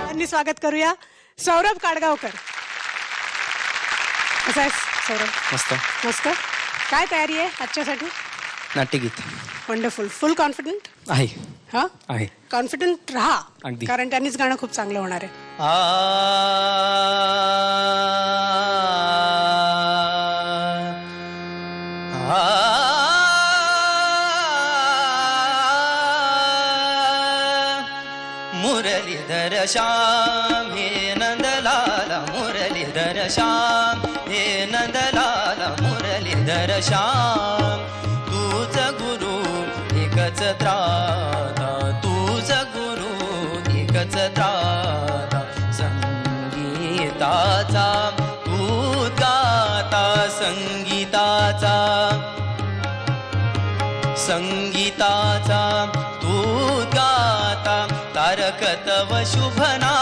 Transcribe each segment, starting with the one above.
यांनी स्वागत करूया सौरभ काडगावकर. कसा आहेस सौरभ? मस्त मस्त. काय तयारी आहे आजच्यासाठी? नाट्यगीत. वंडरफुल. फुल कॉन्फिडंट आहे. हा आहे. कॉन्फिडंट राहा अगदी. कारण त्यांनीच गाणं खूप चांगलं होणार आहे. मुरलीधर श्याम हे नंदलाल मुरलीधर श्याम हे नंदलाल मुरलीधर श्याम तूच गुरु एकच त्राता तूच गुरु एकच त्राता संगीताचा तू गाता संगीताचा संगीताचा तू गाता तारक तव शुभना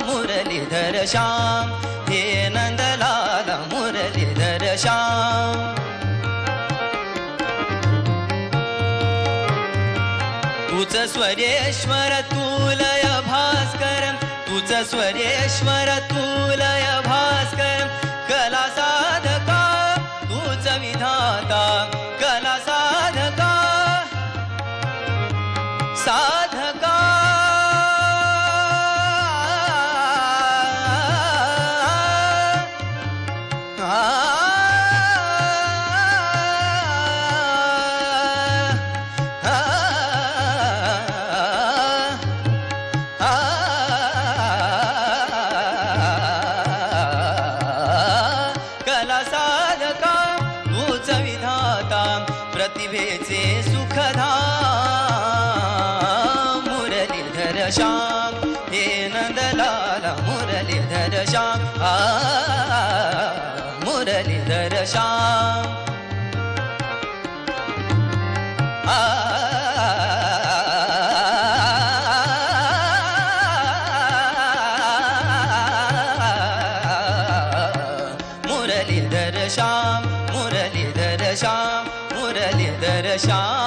मुरलीधर श्याम हे नंदलाल मुरलीधर श्याम तुझ स्वरेश्वर तुलय भास्कर तुझ स्वरेश्वर तुलय भास्कर कला साधका तुझ विधाता कला साधका साधका कला साधका तूच विधाता प्रतिभेचे सुखधाम मुरलीधर श्याम हे नंदलाल मुरलीधर श्याम मुरलीधर श्याम मुरलीधर श्याम मुरलीधर श्याम मुरलीधर श्याम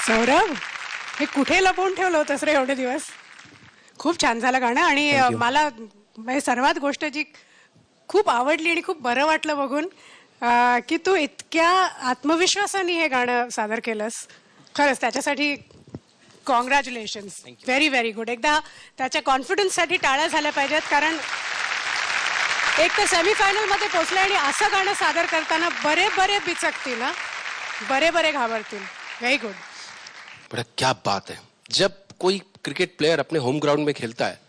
सौरभ हे कुठे लपवून ठेवलं होतंस रे एवढे दिवस? खूप छान झालं गाणं आणि मला म्हणजे सर्वात गोष्ट जी खूप आवडली आणि खूप बरं वाटलं बघून की तू इतक्या आत्मविश्वासाने हे गाणं सादर केलंस. खरंच त्याच्यासाठी कॉंग्रॅच्युलेशन्स. Very very good. एकदा त्याच्या कॉन्फिडन्ससाठी टाळ्या झाल्या पाहिजेत कारण एक तर सेमीफायनल मध्ये पोहोचले आणि असं गाणं सादर करताना बरे बरे बिचकतील ना, बरे बरे घाबरतील. Very good. बड़ा क्या बात है. जब कोई क्रिकेट प्लेयर अपने होम ग्राउंड में खेलता है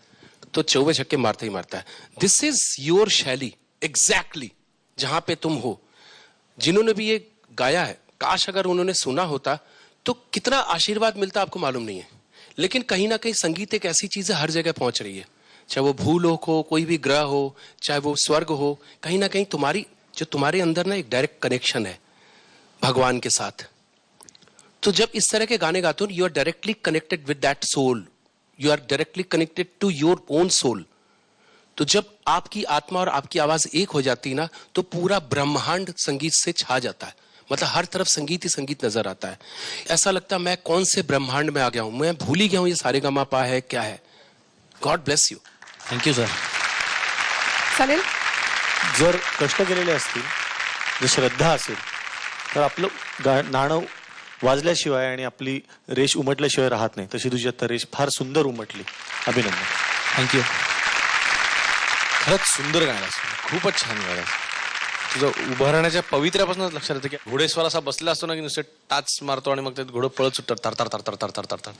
तो चौवे छक्के मारता ही मारता है. दिस इज योर शैली एग्जैक्टली जहां पे तुम हो. जिन्होंने भी ये गाया है काश अगर उन्होंने सुना होता तो कितना आशीर्वाद मिलता आपको मालूम नहीं है. लेकिन कहीं ना कहीं संगीत एक ऐसी चीज है हर जगह पहुंच रही है. चाहे वो भूलोक हो कोई भी ग्रह हो चाहे वो स्वर्ग हो कहीं ना कहीं तुम्हारे अंदर ना एक डायरेक्ट कनेक्शन है भगवान के साथ. तो जब इस तरह के गाने गाते हो you are directly connected with that soul. You are directly connected to your own soul. तो जब आपकी आत्मा और आपकी आवाज एक हो जाती ना तो पूरा ब्रह्मांड संगीत से छा जाता है. मतलब हर तरफ संगीत ही संगीत नजर आता है. ऐसा लगता है मैं कौन से ब्रह्मांड में आ गया हूं. मैं भूल ही गया हूं ये सारेगामापा है क्या है. God bless you. Thank you sir. चालेल. जर कष्ट केलेले असतील जर श्रद्धा असेल तर आपलं नाणं वाजल्याशिवाय आणि आपली रेष उमटल्याशिवाय राहत नाही. तशी तुझी आता रेष फार सुंदर उमटली. अभिनंदन. थँक्यू. खरंच सुंदर गाणं खूपच छान गाणं. तुझं उभं राहण्याच्या पवित्र्यापासूनच लक्षात येतं की घोडेस्वार असा बसला असतो ना की नुसते टाच मारतो आणि मग ते घोडं पळत सुटतं तर तर तर तर तर तर तर तर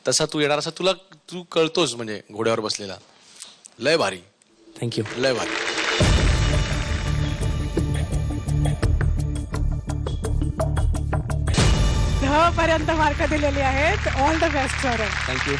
तसा तू येणार असा तू कळतोस म्हणजे घोड्यावर बसलेला. लय भारी. थँक्यू. लय भारी. पर्यंत मार्क दिलेली आहेत. All the best Saurabh. Thank you.